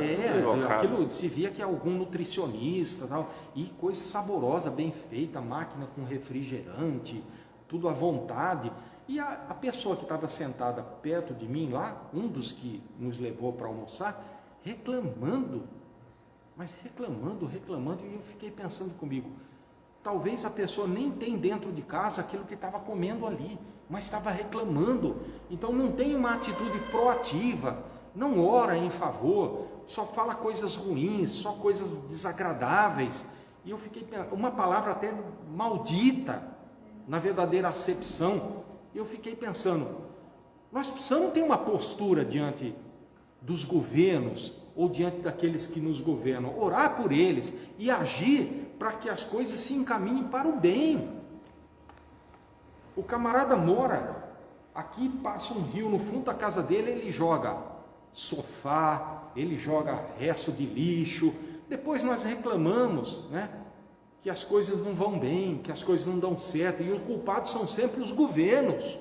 Aquilo se via que é algum nutricionista, tal, e coisa saborosa, bem feita, máquina com refrigerante, tudo à vontade. E a pessoa que estava sentada perto de mim lá, um dos que nos levou para almoçar, reclamando, mas reclamando, e eu fiquei pensando comigo, talvez a pessoa nem tem dentro de casa aquilo que estava comendo ali, mas estava reclamando. Então não tem uma atitude proativa, não ora em favor, só fala coisas ruins, só coisas desagradáveis. E eu fiquei pensando, uma palavra até maldita, na verdadeira acepção. Eu fiquei pensando, nós precisamos ter uma postura diante dos governos, ou diante daqueles que nos governam, orar por eles e agir para que as coisas se encaminhem para o bem. O camarada mora aqui, passa um rio no fundo da casa dele, ele joga sofá, ele joga resto de lixo, depois nós reclamamos, né, que as coisas não vão bem, que as coisas não dão certo, e os culpados são sempre os governos,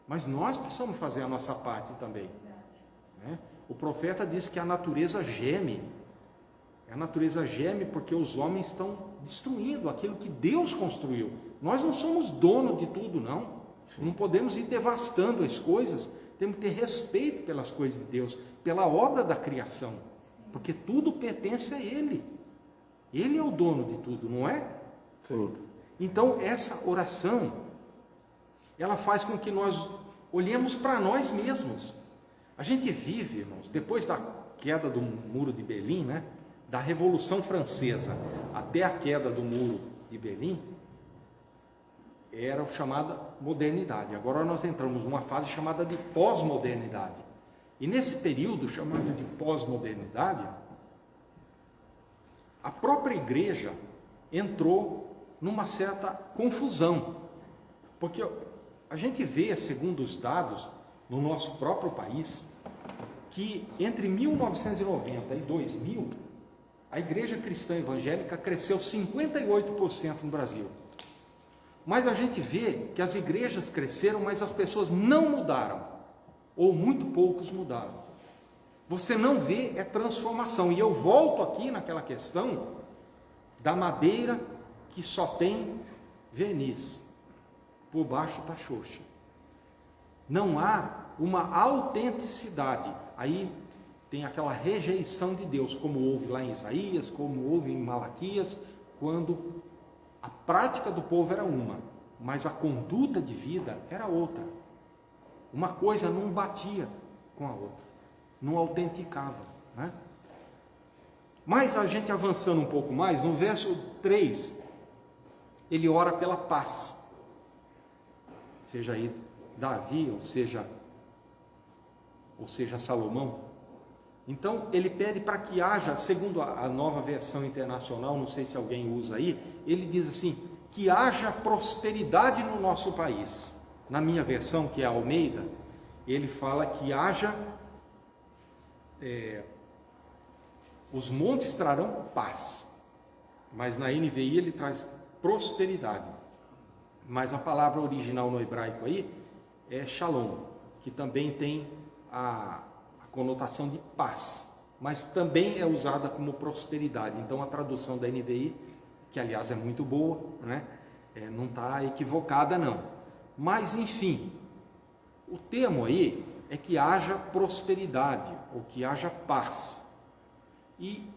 mas nós precisamos fazer a nossa parte também, né? O profeta diz que a natureza geme porque os homens estão destruindo aquilo que Deus construiu. Nós não somos dono de tudo, não. Não podemos ir devastando as coisas. Temos que ter respeito pelas coisas de Deus, pela obra da criação, porque tudo pertence a Ele. Ele é o dono de tudo, não é? Sim. Então, essa oração, ela faz com que nós olhemos para nós mesmos. A gente vive, irmãos, depois da queda do Muro de Berlim, né, da Revolução Francesa até a queda do Muro de Berlim, era o chamada modernidade. Agora nós entramos numa fase chamada de pós-modernidade. E nesse período chamado de pós-modernidade, a própria igreja entrou numa certa confusão. Porque a gente vê, segundo os dados, no nosso próprio país, que entre 1990 e 2000, a igreja cristã evangélica cresceu 58% no Brasil. Mas a gente vê que as igrejas cresceram, mas as pessoas não mudaram, ou muito poucos mudaram. Você não vê transformação. E eu volto aqui naquela questão da madeira que só tem verniz, por baixo está xoxa. Não há uma autenticidade. Aí tem aquela rejeição de Deus, como houve lá em Isaías, como houve em Malaquias, quando a prática do povo era uma, mas a conduta de vida era outra. Uma coisa não batia com a outra, não autenticava, né? Mas a gente avançando um pouco mais, no verso 3, ele ora pela paz. Seja aí Davi, ou seja Salomão. Então, ele pede para que haja, segundo a nova versão internacional, não sei se alguém usa aí, ele diz assim, que haja prosperidade no nosso país. Na minha versão, que é a Almeida, ele fala que haja, os montes trarão paz. Mas na NVI ele traz prosperidade. Mas a palavra original no hebraico aí é shalom, que também tem a conotação de paz, mas também é usada como prosperidade. Então a tradução da NVI, que aliás é muito boa, né? Não está equivocada não. Mas enfim, o termo aí é que haja prosperidade, ou que haja paz. E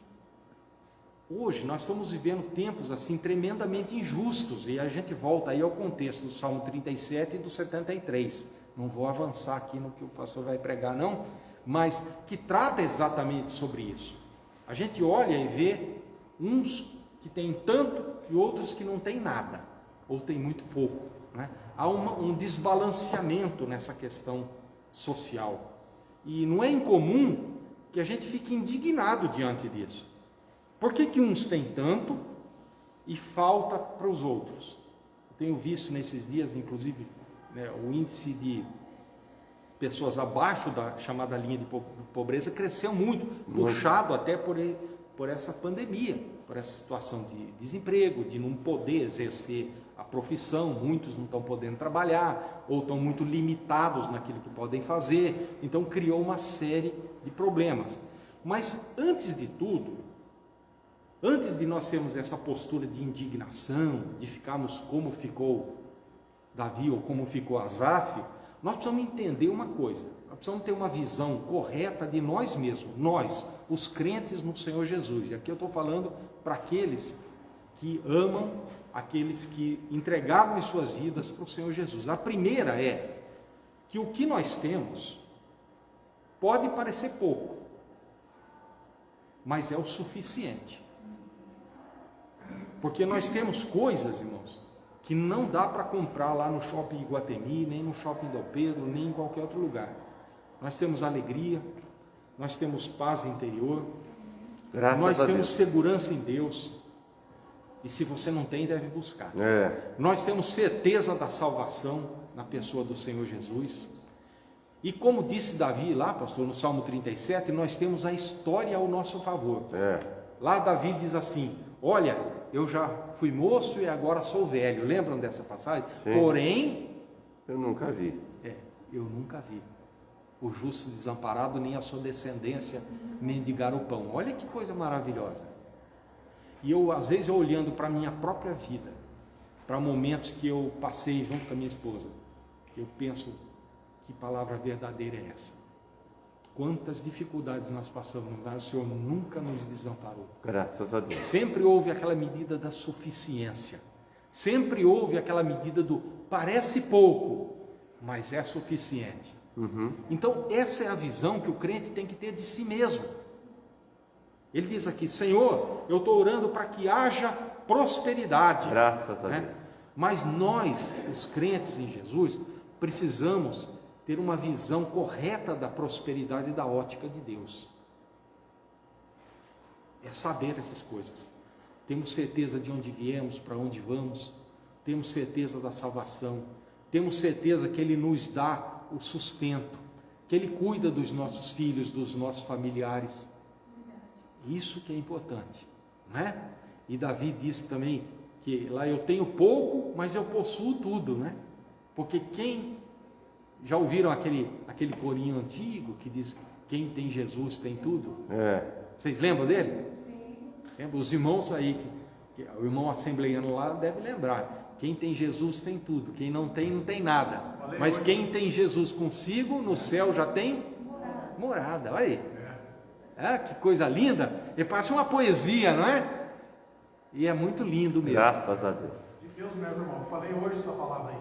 hoje nós estamos vivendo tempos assim tremendamente injustos, e a gente volta aí ao contexto do Salmo 37 e do 73. Não vou avançar aqui no que o pastor vai pregar não, mas que trata exatamente sobre isso. A gente olha e vê uns que têm tanto e outros que não têm nada, ou têm muito pouco, né? Há um desbalanceamento nessa questão social, e não é incomum que a gente fique indignado diante disso. Por que uns têm tanto e falta para os outros? Eu tenho visto nesses dias, inclusive, né, o índice de pessoas abaixo da chamada linha de pobreza cresceu muito, puxado até por essa pandemia, por essa situação de desemprego, de não poder exercer a profissão, muitos não estão podendo trabalhar, ou estão muito limitados naquilo que podem fazer, então criou uma série de problemas. Mas antes de tudo, antes de nós termos essa postura de indignação, de ficarmos como ficou Davi ou como ficou Asaf, nós precisamos entender uma coisa, nós precisamos ter uma visão correta de nós mesmos, nós, os crentes no Senhor Jesus. E aqui eu estou falando para aqueles que amam, aqueles que entregaram as suas vidas para o Senhor Jesus. A primeira é que o que nós temos pode parecer pouco, mas é o suficiente. Porque nós temos coisas, irmãos, que não dá para comprar lá no shopping Iguatemi, nem no shopping Del Pedro, nem em qualquer outro lugar. Nós temos alegria, nós temos paz interior, nós temos segurança em Deus, e se você não tem, deve buscar. Nós temos certeza da salvação na pessoa do Senhor Jesus, e como disse Davi lá, pastor, no Salmo 37, nós temos a história ao nosso favor. Lá Davi diz assim, olha, eu já fui moço e agora sou velho. Lembram dessa passagem? Sim. Porém, eu nunca vi. Eu nunca vi o justo desamparado, nem a sua descendência mendigar o pão. Olha que coisa maravilhosa. E eu, às vezes, olhando para a minha própria vida, para momentos que eu passei junto com a minha esposa, eu penso, que palavra verdadeira é essa? Quantas dificuldades nós passamos, mas o Senhor nunca nos desamparou. Graças a Deus. Sempre houve aquela medida da suficiência. Sempre houve aquela medida do parece pouco, mas é suficiente. Então, essa é a visão que o crente tem que ter de si mesmo. Ele diz aqui, Senhor, eu estou orando para que haja prosperidade. Graças a Deus. Mas nós, os crentes em Jesus, precisamos ter uma visão correta da prosperidade e da ótica de Deus. É saber essas coisas. Temos certeza de onde viemos, para onde vamos. Temos certeza da salvação. temos certeza que Ele nos dá o sustento, que Ele cuida dos nossos filhos, dos nossos familiares. Isso que é importante, né? E Davi disse também que lá eu tenho pouco, mas eu possuo tudo, né? Porque já ouviram aquele corinho antigo que diz: quem tem Jesus tem tudo? Vocês lembram dele? Sim. Lembra? Os irmãos aí, o irmão assembleiano lá deve lembrar. Quem tem Jesus tem tudo, quem não tem, não tem nada. Mas quem tem Jesus consigo, no céu já tem morada. Olha aí. Que coisa linda. E parece uma poesia, não é? E é muito lindo mesmo. Graças a Deus. De Deus mesmo, irmão. Eu falei hoje essa palavra aí.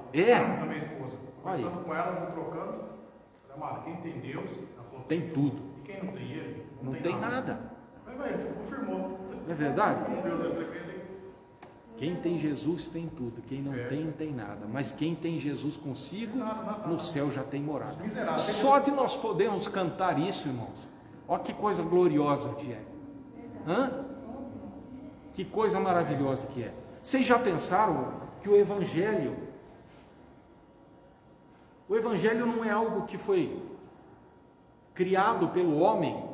Da minha esposa. Conversando com ela, trocando. Falei, amada, quem tem Deus, ela falou, Tem tudo. E quem não tem Ele, Não tem nada. Mas, velho, confirmou. Não é verdade? Como Deus é tremendo, hein? Quem tem Jesus tem tudo, quem não tem, não tem nada. Mas quem tem Jesus consigo, no céu já tem morada. Só de nós podermos cantar isso, irmãos, olha que coisa gloriosa que é. Que coisa maravilhosa que é. Vocês já pensaram que o Evangelho não é algo que foi criado pelo homem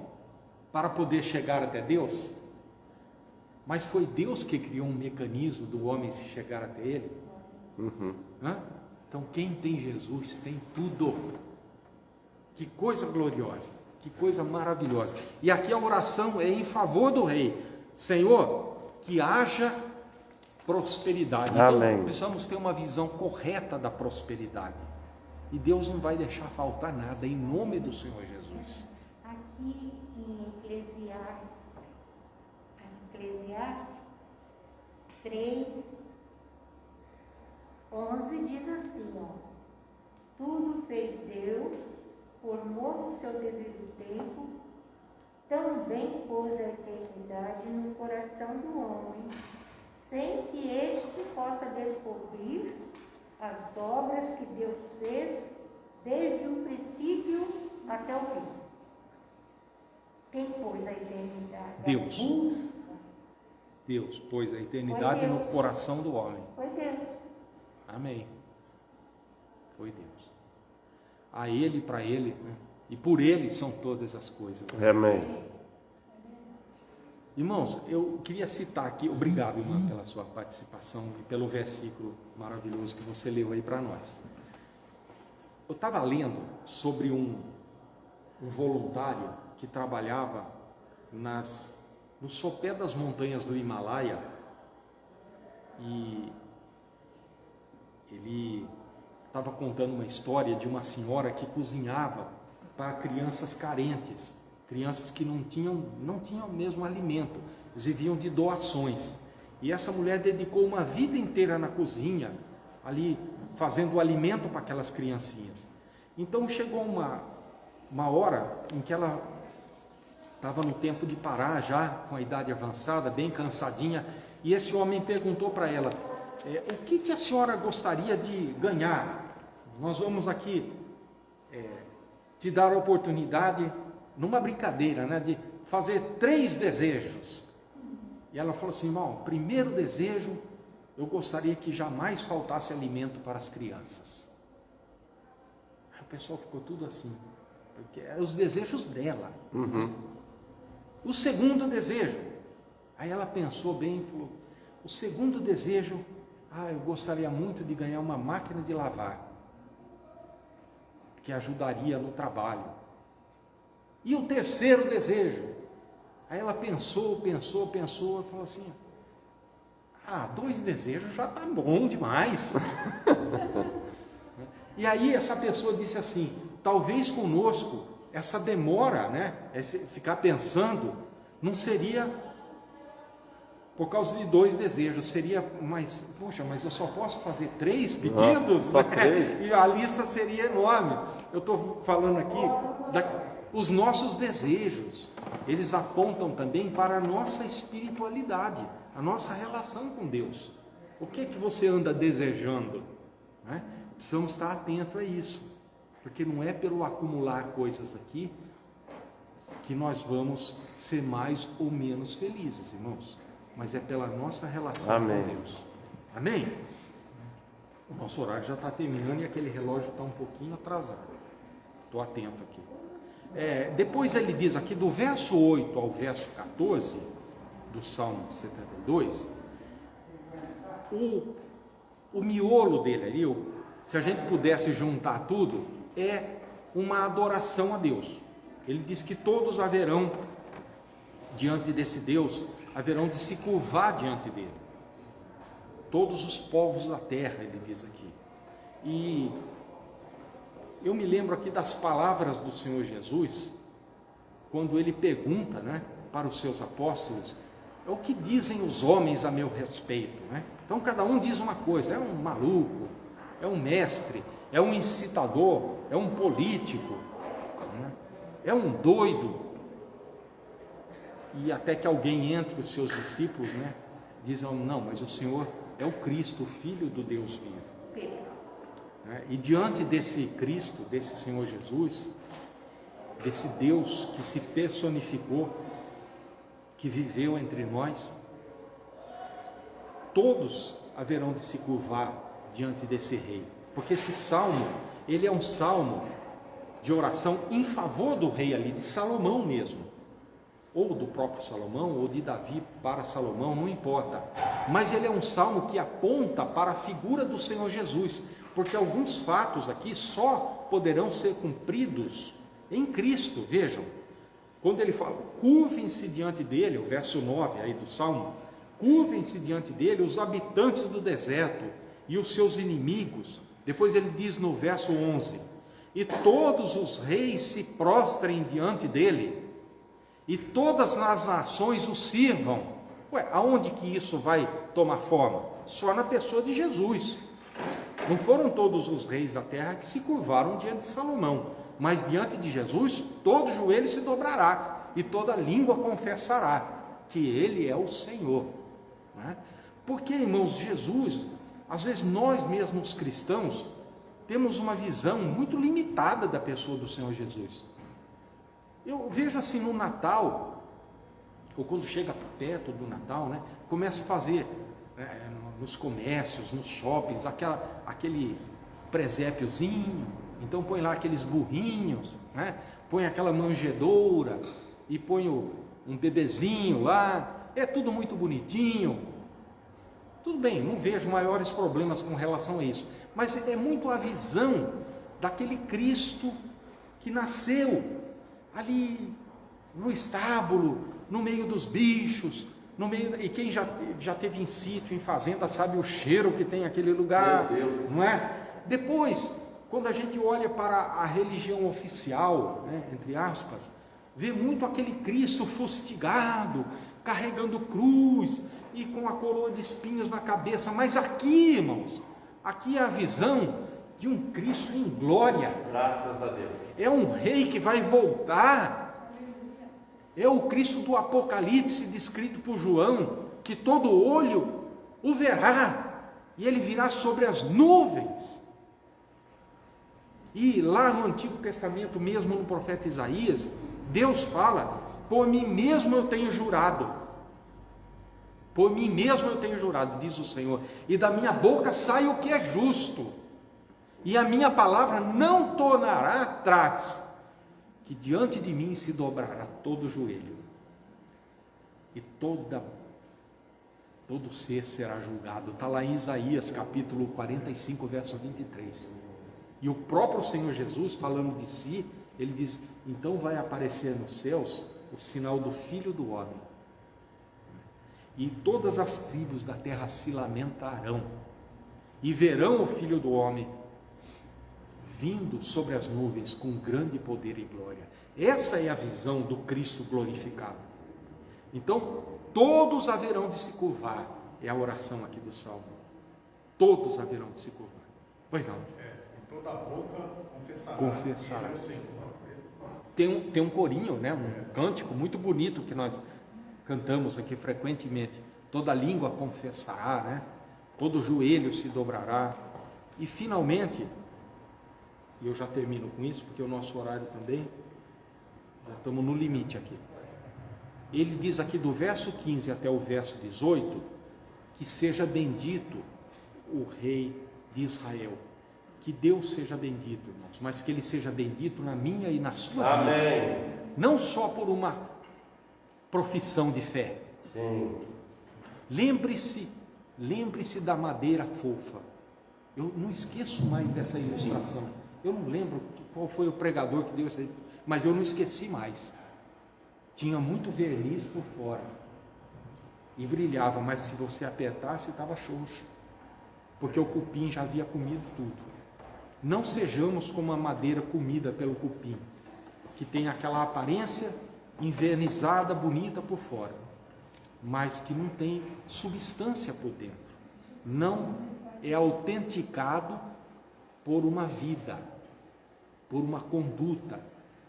para poder chegar até Deus? Mas foi Deus que criou um mecanismo do homem se chegar até Ele. Então quem tem Jesus tem tudo. Que coisa gloriosa, que coisa maravilhosa. E aqui a oração é em favor do rei. Senhor, que haja prosperidade. Então precisamos ter uma visão correta da prosperidade. E Deus não vai deixar faltar nada, em nome do Senhor Jesus. Aqui em Eclesiastes 3:11 diz assim, tudo fez Deus, formou no seu devido tempo, também pôs a eternidade no coração do homem, sem que este possa descobrir as obras que Deus fez desde o princípio até o fim. Quem pôs a eternidade? Deus. A busca. Deus pôs a eternidade no coração do homem. Foi Deus. Amém. Foi Deus. A Ele, para Ele, né? E por Ele são todas as coisas. Amém. Irmãos, eu queria citar aqui, obrigado, irmã, pela sua participação e pelo versículo maravilhoso que você leu aí para nós. Eu estava lendo sobre um voluntário que trabalhava no sopé das montanhas do Himalaia, e ele estava contando uma história de uma senhora que cozinhava para crianças carentes, crianças que não tinham mesmo alimento, eles viviam de doações. E essa mulher dedicou uma vida inteira na cozinha, ali fazendo o alimento para aquelas criancinhas. Então chegou uma hora em que ela estava no tempo de parar já, com a idade avançada, bem cansadinha, e esse homem perguntou para ela, o que a senhora gostaria de ganhar? Nós vamos aqui te dar a oportunidade, numa brincadeira, né, de fazer 3 desejos. E ela falou assim, irmão, primeiro desejo, eu gostaria que jamais faltasse alimento para as crianças. Aí o pessoal ficou tudo assim, porque eram os desejos dela. O segundo desejo, aí ela pensou bem e falou, o segundo desejo, eu gostaria muito de ganhar uma máquina de lavar, que ajudaria no trabalho. E o terceiro desejo, aí ela pensou e falou assim, 2 desejos já está bom demais. E aí essa pessoa disse assim, talvez conosco essa demora, né, ficar pensando, não seria por causa de 2 desejos, seria, mas eu só posso fazer 3 pedidos? Só né? 3? E a lista seria enorme. Eu estou falando aqui, os nossos desejos, eles apontam também para a nossa espiritualidade, a nossa relação com Deus. O que é que você anda desejando? Né? Precisamos estar atentos a isso, porque não é pelo acumular coisas aqui que nós vamos ser mais ou menos felizes, irmãos, mas é pela nossa relação com Deus. Amém? O nosso horário já está terminando e aquele relógio está um pouquinho atrasado. Estou atento aqui. Depois ele diz aqui, do verso 8 ao verso 14, do Salmo 72, o miolo dele ali, se a gente pudesse juntar tudo, é uma adoração a Deus. Ele diz que todos haverão diante desse Deus, haverão de se curvar diante dele. Todos os povos da terra, ele diz aqui. E eu me lembro aqui das palavras do Senhor Jesus, quando ele pergunta, né, para os seus apóstolos, o que dizem os homens a meu respeito, né? Então cada um diz uma coisa, é um maluco, é um mestre, é um incitador, é um político, né? É um doido. E até que alguém entre os seus discípulos, né, dizem, não, mas o Senhor é o Cristo, o Filho do Deus vivo. E diante desse Cristo, desse Senhor Jesus, desse Deus que se personificou, que viveu entre nós, todos haverão de se curvar diante desse rei, porque esse salmo, ele é um salmo de oração em favor do rei ali, de Salomão mesmo, ou do próprio Salomão, ou de Davi para Salomão, não importa, mas ele é um salmo que aponta para a figura do Senhor Jesus, porque alguns fatos aqui só poderão ser cumpridos em Cristo. Vejam, quando ele fala, curvem-se diante dele, o verso 9 aí do salmo, curvem-se diante dele os habitantes do deserto e os seus inimigos. Depois ele diz no verso 11, e todos os reis se prostrem diante dele, e todas as nações o sirvam. Aonde que isso vai tomar forma? Só na pessoa de Jesus. Não foram todos os reis da terra que se curvaram diante de Salomão, mas diante de Jesus todo joelho se dobrará e toda língua confessará que ele é o Senhor, né? Porque, irmãos, Jesus, às vezes nós mesmos cristãos temos uma visão muito limitada da pessoa do Senhor Jesus. Eu vejo assim no Natal, ou quando chega perto do Natal, né, começa a fazer nos comércios, nos shoppings, aquele presépiozinho, então põe lá aqueles burrinhos, né, põe aquela manjedoura e põe um bebezinho lá, é tudo muito bonitinho. Tudo bem, não vejo maiores problemas com relação a isso, mas é muito a visão daquele Cristo que nasceu ali no estábulo, no meio dos bichos, no meio, e quem já teve em sítio, em fazenda, sabe o cheiro que tem aquele lugar, não é? Depois, quando a gente olha para a religião oficial, né, entre aspas, vê muito aquele Cristo fustigado, carregando cruz e com a coroa de espinhos na cabeça. Mas aqui, irmãos, aqui é a visão de um Cristo em glória. Graças a Deus. É um rei que vai voltar. É o Cristo do Apocalipse descrito por João, que todo olho o verá, e ele virá sobre as nuvens. E lá no Antigo Testamento, mesmo no profeta Isaías, Deus fala, por mim mesmo eu tenho jurado, por mim mesmo eu tenho jurado, diz o Senhor, e da minha boca sai o que é justo, e a minha palavra não tornará atrás, que diante de mim se dobrará todo joelho, e todo ser será julgado. Está lá em Isaías capítulo 45, verso 23. E o próprio Senhor Jesus, falando de si, ele diz, então vai aparecer nos céus o sinal do Filho do Homem, e todas as tribos da terra se lamentarão, e verão o Filho do Homem vindo sobre as nuvens com grande poder e glória. Essa é a visão do Cristo glorificado. Então, todos haverão de se curvar, é a oração aqui do Salmo. Todos haverão de se curvar. Pois não. Em toda a boca confessará. Confessará. Que ele é o Senhor. Tem um corinho, né? Um cântico muito bonito que nós cantamos aqui frequentemente. Toda língua confessará, né? Todo joelho se dobrará. E finalmente, e eu já termino com isso, porque o nosso horário também, já estamos no limite aqui. Ele diz aqui do verso 15 até o verso 18, que seja bendito o Rei de Israel. Que Deus seja bendito, irmãos, mas que Ele seja bendito na minha e na sua vida. Amém. Não só por uma profissão de fé. Sim. Lembre-se da madeira fofa. Eu não esqueço mais dessa ilustração. Eu não lembro qual foi o pregador que deu essa, mas eu não esqueci mais. Tinha muito verniz por fora e brilhava, mas se você apertasse estava xoxo, porque o cupim já havia comido tudo. Não sejamos como a madeira comida pelo cupim, que tem aquela aparência envernizada, bonita por fora, mas que não tem substância por dentro. Não é autenticado por uma vida, por uma conduta,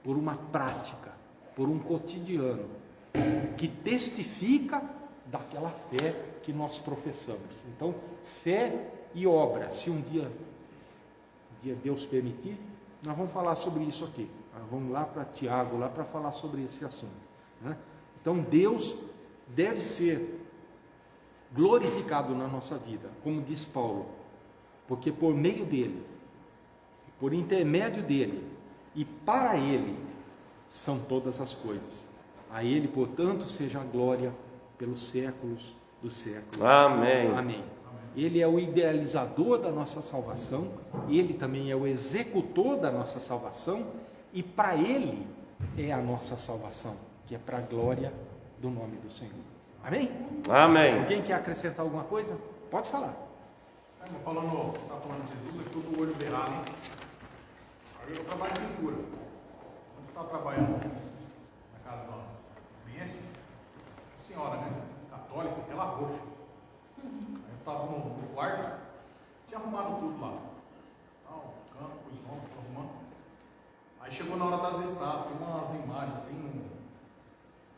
por uma prática, por um cotidiano que testifica daquela fé que nós professamos. Então, fé e obra, se um dia Deus permitir, nós vamos falar sobre isso aqui. Nós vamos lá para Tiago, lá para falar sobre esse assunto, né? Então, Deus deve ser glorificado na nossa vida, como diz Paulo, porque por meio dele, por intermédio dele e para ele são todas as coisas. A ele, portanto, seja a glória pelos séculos dos séculos. Amém. Amém. Ele é o idealizador da nossa salvação, ele também é o executor da nossa salvação, e para ele é a nossa salvação, que é para a glória do nome do Senhor. Amém? Amém. Alguém quer acrescentar alguma coisa? Pode falar. Está falando de Jesus, é todo olho verá, né? Aí eu trabalho em pintura. Quando eu estava trabalhando na casa do cliente, a senhora, né? Católica, aquela roxa. Aí eu estava no quarto, tinha arrumado tudo lá. O canto, os nomes, arrumando. Aí chegou na hora das estátuas, tem umas imagens assim.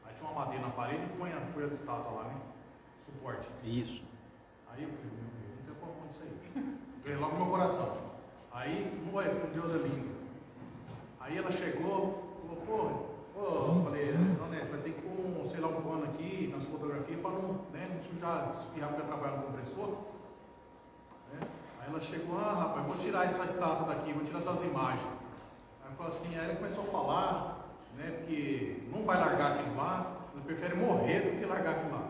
Aí tinha uma madeira na parede e põe as estátuas lá, né? Suporte. Isso. Aí eu falei, meu Deus, não tem como isso aí. Veio logo no meu coração. Aí, Deus é lindo. Aí ela chegou, falou, eu falei, Donete, vai ter que pôr sei lá, um pano aqui, nas fotografias, para não sujar, espirrar porque eu trabalho no compressor. Né? Aí ela chegou, rapaz, vou tirar essa estátua daqui, vou tirar essas imagens. Aí eu falei assim, aí ela começou a falar, né, porque não vai largar aquilo lá, ela prefere morrer do que largar aquilo lá.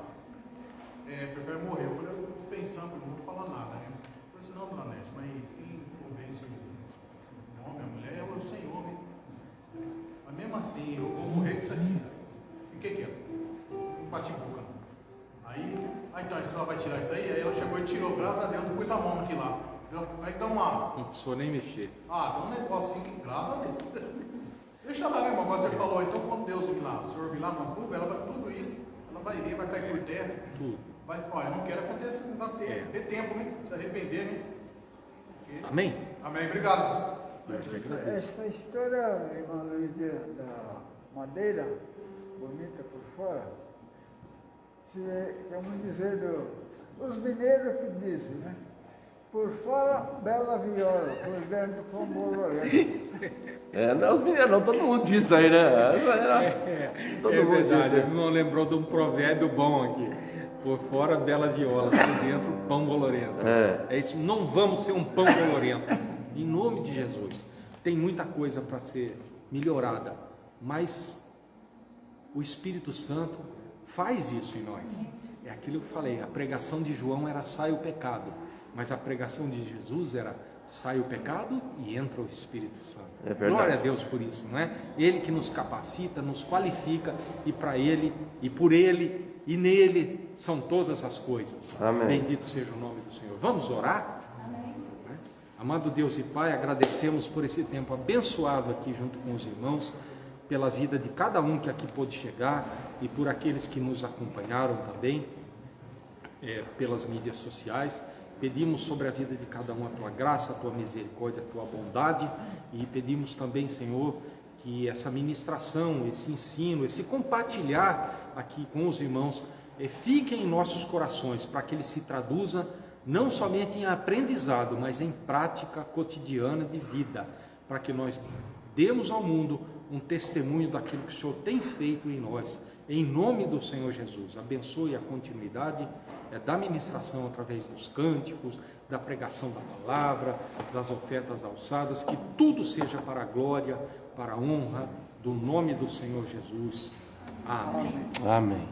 Prefere morrer. Eu falei, eu estou pensando, não vou falar nada. Né? Eu falei assim, não, dona Nete, mas quem convence o homem, a mulher, é o Senhor, né? Mas mesmo assim, eu vou morrer com isso aqui. Fiquei quieto. Não bati boca. Aí então, a gente vai tirar isso aí. Aí ela chegou e tirou, graças a Deus, não pus a mão aqui lá. Aí dá uma. Não precisou nem mexer. Dá um negócio assim, graças a Deus. Deixa lá, né, irmão? Agora você falou, então quando Deus vir lá, o Senhor vir lá, ela vai tudo isso, ela vai vir, vai cair por terra. Tudo. Mas, eu não quero acontecer, não dá tempo, ter tempo, né? Se arrepender, né? Okay. Amém? Amém, obrigado. Essa história, irmão Luiz, da madeira, bonita por fora, vamos dizer, os mineiros que dizem, né? Por fora, bela viola, por dentro, com bolorento. Não é os mineiros, não, todo mundo diz aí, né? Todo mundo verdade, diz. ele não lembrou de um provérbio bom aqui. Por fora, bela viola, por dentro, pão bolorento. É isso, não vamos ser um pão bolorento. Em nome de Jesus. Tem muita coisa para ser melhorada, mas o Espírito Santo faz isso em nós. É aquilo que eu falei, a pregação de João era sai o pecado, mas a pregação de Jesus era sai o pecado e entra o Espírito Santo. Glória a Deus por isso, não é? Ele que nos capacita, nos qualifica, e para Ele, e por Ele, e nele são todas as coisas. Amém. Bendito seja o nome do Senhor. Vamos orar? Amém. Amado Deus e Pai, agradecemos por esse tempo abençoado aqui junto com os irmãos, pela vida de cada um que aqui pôde chegar e por aqueles que nos acompanharam também pelas mídias sociais. Pedimos sobre a vida de cada um a Tua graça, a Tua misericórdia, a Tua bondade, e pedimos também, Senhor, que essa ministração, esse ensino, esse compartilhar aqui com os irmãos, fiquem em nossos corações, para que ele se traduza não somente em aprendizado, mas em prática cotidiana de vida, para que nós demos ao mundo um testemunho daquilo que o Senhor tem feito em nós Em nome do Senhor Jesus, abençoe a continuidade da ministração através dos cânticos, da pregação da palavra, das ofertas alçadas, que tudo seja para a glória, para a honra do nome do Senhor Jesus. Amém. Amém.